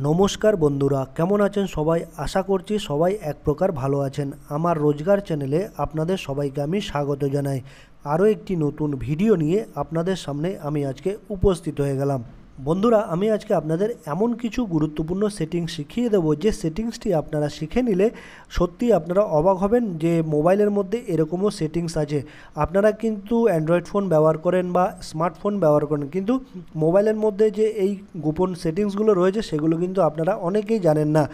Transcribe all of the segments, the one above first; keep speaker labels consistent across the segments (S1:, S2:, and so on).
S1: নমস্কার বন্ধুরা, কেমন আছেন সবাই? আশা করছি সবাই এক প্রকার ভালো আছেন। আমার রোজগার চ্যানেলে আপনাদের সবাইকে আমি স্বাগত জানাই। আরও একটি নতুন ভিডিও নিয়ে আপনাদের সামনে আমি আজকে উপস্থিত হয়ে গেলাম। বন্ধুরা, আমি আজকে আপনাদের এমন কিছু গুরুত্বপূর্ণ সেটিংস শিখিয়ে দেবো যে সেটিংসটি আপনারা শিখে নিলে সত্যি আপনারা অবাক হবেন যে মোবাইলের মধ্যে এরকমও সেটিংস আছে। আপনারা কিন্তু অ্যান্ড্রয়েড ফোন ব্যবহার করেন বা স্মার্টফোন ব্যবহার করেন, কিন্তু মোবাইলের মধ্যে যে এই গোপন সেটিংসগুলো রয়েছে সেগুলো কিন্তু আপনারা অনেকেই জানেন না।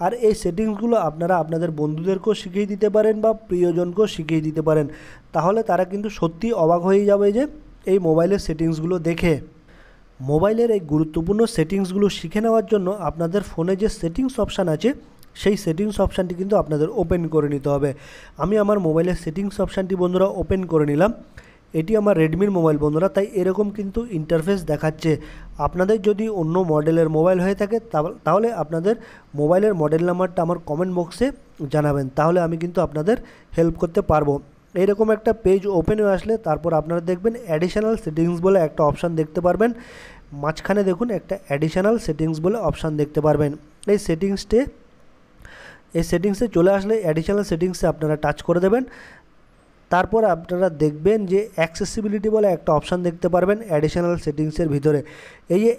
S1: আর এই সেটিংসগুলো আপনারা আপনাদের বন্ধুদেরকেও শিখিয়ে দিতে পারেন বা প্রিয়জনকেও শিখিয়ে দিতে পারেন। তাহলে তারা কিন্তু সত্যি অবাক হয়ে যাবে যে এই মোবাইলের সেটিংসগুলো দেখে। মোবাইলের এই গুরুত্বপূর্ণ সেটিংসগুলো শিখে নেওয়ার জন্য আপনাদের ফোনে যে সেটিংস অপশান আছে সেই সেটিংস অপশানটি কিন্তু আপনাদের ওপেন করে নিতে হবে। আমি আমার মোবাইলের সেটিংস অপশানটি বন্ধুরা ওপেন করে নিলাম। এটি আমার রেডমির মোবাইল বন্ধুরা, তাই এরকম কিন্তু ইন্টারফেস দেখাচ্ছে। আপনাদের যদি অন্য মডেলের মোবাইল হয়ে থাকে তাহলে আপনাদের মোবাইলের মডেল নাম্বারটা আমার কমেন্ট বক্সে জানাবেন, তাহলে আমি কিন্তু আপনাদের হেল্প করতে পারবো। এইরকম একটা পেজ ওপেন হয়ে আসলে তারপর আপনারা দেখবেন অ্যাডিশনাল সেটিংস বলে একটা অপশান দেখতে পারবেন। মাঝখানে দেখুন একটা অ্যাডিশনাল সেটিংস বলে অপশান দেখতে পারবেন। এই সেটিংসে চলে আসলে অ্যাডিশনাল সেটিংসে আপনারা টাচ করে দেবেন। তারপর আপনারা দেখবেন যে অ্যাক্সেসিবিলিটি বলে একটা অপশান দেখতে পারবেন অ্যাডিশনাল সেটিংসের ভিতরে। এই যে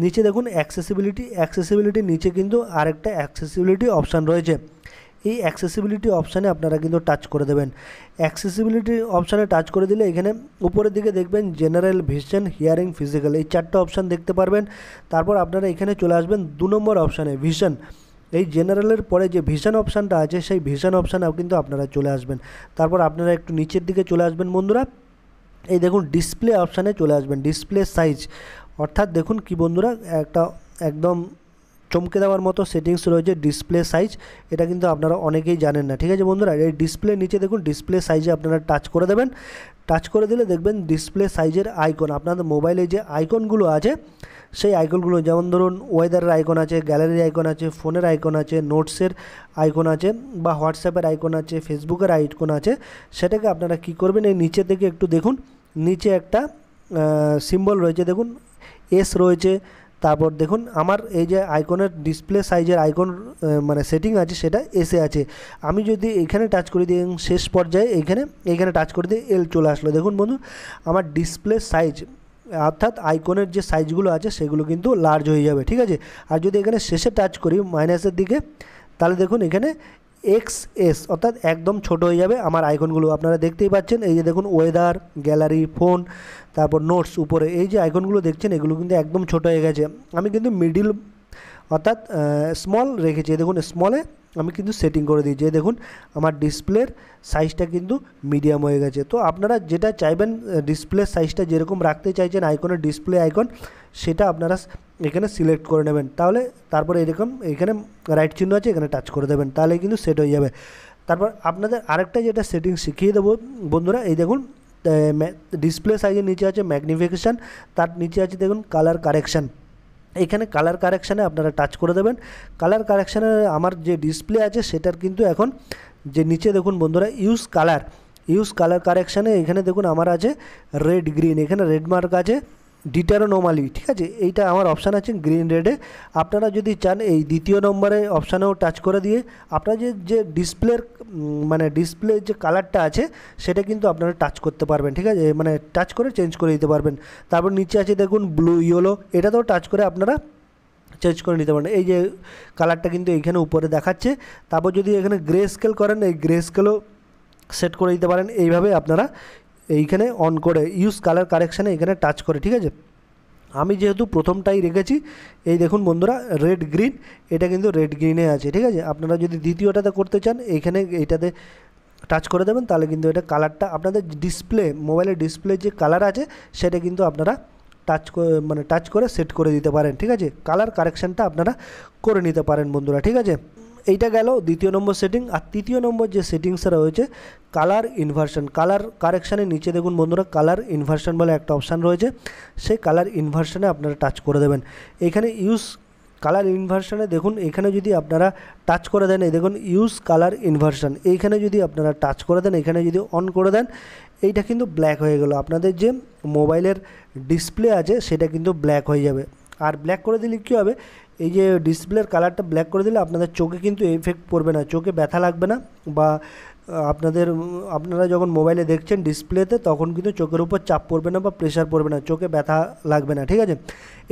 S1: নিচে দেখুন অ্যাক্সেসিবিলিটির নিচে কিন্তু আরেকটা অ্যাক্সেসিবিলিটি অপশান রয়েছে। এই অ্যাক্সেসিবিলিটি অপশানে আপনারা কিন্তু টাচ করে দেবেন। অ্যাক্সেসিবিলিটি অপশানে টাচ করে দিলে এখানে উপরের দিকে দেখবেন জেনারেল, ভিশন, হিয়ারিং, ফিজিক্যাল, এই চারটা অপশান দেখতে পারবেন। তারপর আপনারা এখানে চলে আসবেন 2 নম্বর অপশানে ভিশন। এই জেনারেলের পরে যে ভিশন অপশানটা আছে সেই ভিশন অপশানেও কিন্তু আপনারা চলে আসবেন। তারপর আপনারা একটু নিচের দিকে চলে আসবেন বন্ধুরা, এই দেখুন ডিসপ্লে অপশানে চলে আসবেন। ডিসপ্লে সাইজ অর্থাৎ দেখুন কি বন্ধুরা, একটা একদম চমকে দেওয়ার মতো সেটিংস রয়েছে ডিসপ্লে সাইজ। এটা কিন্তু আপনারা অনেকেই জানেন না, ঠিক আছে বন্ধুরা। এই ডিসপ্লে নিচে দেখুন ডিসপ্লে সাইজে আপনারা টাচ করে দেবেন। টাচ করে দিলে দেখবেন ডিসপ্লে সাইজের আইকন, আপনাদের মোবাইলে যে আইকনগুলো আছে সেই আইকনগুলো, যেমন ধরুন ওয়েদারের আইকন আছে, গ্যালারির আইকন আছে, ফোনের আইকন আছে, নোটসের আইকন আছে, বা হোয়াটসঅ্যাপের আইকন আছে, ফেসবুকের আইকন আছে, সেটাকে আপনারা কি করবেন, এই নিচে থেকে একটু দেখুন, নিচে একটা সিম্বল রয়েছে দেখুন, এস রয়েছে। তারপর দেখুন আমার এই যে আইকনের ডিসপ্লে সাইজের আইকন মানে সেটিং আছে সেটা এসে আছে। আমি যদি এখানে টাচ করে দিই শেষ পর্যায়ে এইখানে টাচ করে দিয়ে এল চলে আসলো। দেখুন বন্ধু, আমার ডিসপ্লে সাইজ অর্থাৎ আইকনের যে সাইজগুলো আছে সেগুলো কিন্তু লার্জ হয়ে যাবে, ঠিক আছে। আর যদি এখানে শেষে টাচ করি মাইনাসের দিকে, তাহলে দেখুন এখানে এক্সএস অর্থাৎ একদম ছোট হয়ে যাবে আমার আইকনগুলো। আপনারা দেখতেই পাচ্ছেন, এই যে দেখুন ওয়েদার, গ্যালারি, ফোন, তারপর নোটস, উপরে এই যে আইকনগুলো দেখছেন এগুলো কিন্তু একদম ছোট হয়ে গেছে। আমি কিন্তু মিডিল অর্থাৎ স্মল রেখেছি। দেখুন স্মলে আমি কিন্তু সেটিং করে দিয়েছি। দেখুন আমার ডিসপ্লের সাইজটা কিন্তু মিডিয়াম হয়ে গেছে। তো আপনারা যেটা চাইবেন ডিসপ্লের সাইজটা যেরকম রাখতে চাইছেন আইকনের ডিসপ্লে আইকন, সেটা আপনারা এখানে সিলেক্ট করে নেবেন। তাহলে তারপরে এরকম এখানে রাইট চিহ্ন আছে, এখানে টাচ করে দেবেন, তাহলে কিন্তু সেট হয়ে যাবে। তারপর আপনাদের আরেকটা যেটা সেটিং শিখিয়ে দেবো বন্ধুরা, এই দেখুন ডিসপ্লে সাইজের নিচে আছে ম্যাগনিফিকেশান, তার নিচে আছে দেখুন কালার কারেকশান। এখানে কালার কারেকশানে আপনারা টাচ করে দেবেন। কালার কারেকশানে আমার যে ডিসপ্লে আছে সেটার কিন্তু এখন যে নিচে দেখুন বন্ধুরা ইউজ কালার কারেকশানে এখানে দেখুন আমার আছে রেড গ্রিন, এখানে রেড মার্ক আছে ডিটারোনোমালি, ঠিক আছে। এইটা আমার অপশান আছে গ্রিন রেডে। আপনারা যদি চান এই দ্বিতীয় নম্বরে অপশানেও টাচ করে দিয়ে আপনারা যে ডিসপ্লের মানে ডিসপ্লে যে কালারটা আছে সেটা কিন্তু আপনারা টাচ করতে পারবেন, ঠিক আছে, মানে টাচ করে চেঞ্জ করে দিতে পারবেন। তারপর নিচে আছে দেখুন ব্লু ইয়েলো, এটাতেও টাচ করে আপনারা চেঞ্জ করে নিতে পারেন। এই যে কালারটা কিন্তু এইখানে উপরে দেখাচ্ছে। তারপর যদি এখানে গ্রে স্কেল করেন, এই গ্রে স্কেলও সেট করে দিতে পারেন। এইভাবে আপনারা এইখানে অন করে ইউজ কালার কারেকশানে এখানে টাচ করে, ঠিক আছে। আমি যেহেতু প্রথমটাই রেখেছি, এই দেখুন বন্ধুরা রেড গ্রিন, এটা কিন্তু রেড গ্রিনে আছে, ঠিক আছে। আপনারা যদি দ্বিতীয়টাতে করতে চান এইখানে এইটাতে টাচ করে দেবেন, তাহলে কিন্তু এটা কালারটা আপনাদের ডিসপ্লে মোবাইলের ডিসপ্লে যে কালার আছে সেটা কিন্তু আপনারা টাচ করে সেট করে দিতে পারেন, ঠিক আছে। কালার কারেকশানটা আপনারা করে নিতে পারেন বন্ধুরা, ঠিক আছে। এইটা গেল দ্বিতীয় নম্বর সেটিং। আর তৃতীয় নম্বর যে সেটিংসটা রয়েছে কালার ইনভার্সন। কালার কারেকশানের নিচে দেখুন বন্ধুরা কালার ইনভার্সন বলে একটা অপশান রয়েছে, সেই কালার ইনভার্সনে আপনারা টাচ করে দেবেন। এখানে ইউজ কালার ইনভার্সনে দেখুন এখানে যদি আপনারা টাচ করে দেন, এই দেখুন ইউজ কালার ইনভার্সন, এইখানে যদি আপনারা টাচ করে দেন, এখানে যদি অন করে দেন, এইটা কিন্তু ব্ল্যাক হয়ে গেল। আপনাদের যে মোবাইলের ডিসপ্লে আছে সেটা কিন্তু ব্ল্যাক হয়ে যাবে। আর ব্ল্যাক করে দিলে কী হবে, এই যে ডিসপ্লের কালারটা ব্ল্যাক করে দিলে আপনাদের চোখে কিন্তু এফেক্ট পড়বে না, চোখে ব্যথা লাগবে না, বা আপনারা যখন মোবাইলে দেখছেন ডিসপ্লেতে তখন কিন্তু চোখের উপর চাপ পড়বে না বা প্রেশার পড়বে না, চোখে ব্যথা লাগবে না, ঠিক আছে।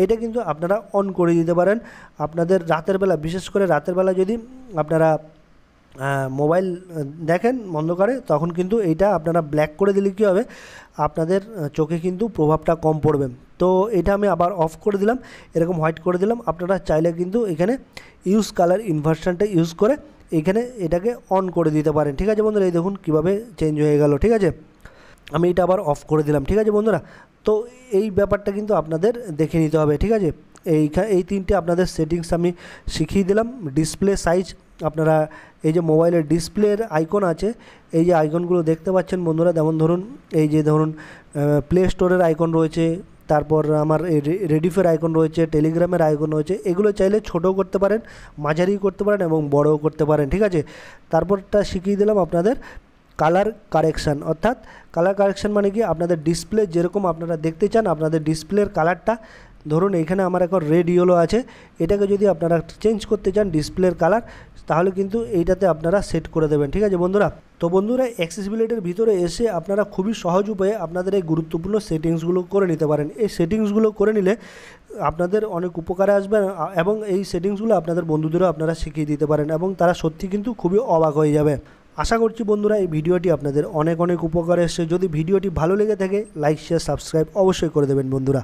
S1: এটা কিন্তু আপনারা অন করে দিতে পারেন আপনাদের রাতের বেলা, বিশেষ করে রাতের বেলা যদি আপনারা মোবাইল দেখেন অন্ধকারে, তখন কিন্তু এইটা আপনারা ব্ল্যাক করে দিলে কী হবে, আপনাদের চোখে কিন্তু প্রভাবটা কম পড়বে। তো এটা আমি আবার অফ করে দিলাম, এরকম হোয়াইট করে দিলাম। আপনারা চাইলে কিন্তু এখানে ইউজ কালার ইনভার্সনটা ইউজ করে এখানে এটাকে অন করে দিতে পারেন, ঠিক আছে বন্ধুরা। এই দেখুন কীভাবে চেঞ্জ হয়ে গেল, ঠিক আছে। আমি এটা আবার অফ করে দিলাম, ঠিক আছে বন্ধুরা। তো এই ব্যাপারটা কিন্তু আপনাদের দেখে নিতে হবে, ঠিক আছে। এই তিনটে আপনাদের সেটিংস আমি শিখিয়ে দিলাম। ডিসপ্লে সাইজ, আপনারা এই যে মোবাইলের ডিসপ্লের আইকন আছে, এই যে আইকনগুলো দেখতে পাচ্ছেন বন্ধুরা, যেমন ধরুন এই যে ধরুন প্লে স্টোরের আইকন রয়েছে, তারপর আমার রেডিফের আইকন রয়েছে, টেলিগ্রামের আইকন রয়েছে, এগুলো চাইলে ছোটও করতে পারেন, মাঝারি করতে পারেন এবং বড়ও করতে পারেন, ঠিক আছে। তারপরটা শিখিয়ে দিলাম আপনাদের কালার কারেকশান, অর্থাৎ কালার কারেকশান মানে কি, আপনাদের ডিসপ্লে যেরকম আপনারা দেখতে চান আপনাদের ডিসপ্লের কালারটা, ধরুন এখানে আমার এখন রেড ইয়েলো আছে, এটাকে যদি আপনারা চেঞ্জ করতে চান ডিসপ্লের কালার, তাহলে কিন্তু এইটাতে আপনারা সেট করে দেবেন, ঠিক আছে বন্ধুরা। তো বন্ধুরা, অ্যাক্সেসিবিলিটির ভিতরে এসে আপনারা খুবই সহজ উপায়ে আপনাদের এই গুরুত্বপূর্ণ সেটিংসগুলো করে নিতে পারেন। এই সেটিংসগুলো করে নিলে আপনাদের অনেক উপকারে আসবে, এবং এই সেটিংসগুলো আপনাদের বন্ধুদেরও আপনারা শিখিয়ে দিতে পারেন, এবং তারা সত্যি কিন্তু খুবই অবাক হয়ে যাবে। আশা করছি বন্ধুরা এই ভিডিওটি আপনাদের অনেক অনেক উপকারে এসেছে। যদি ভিডিওটি ভালো লেগে থাকে লাইক শেয়ার সাবস্ক্রাইব অবশ্যই করে দেবেন বন্ধুরা।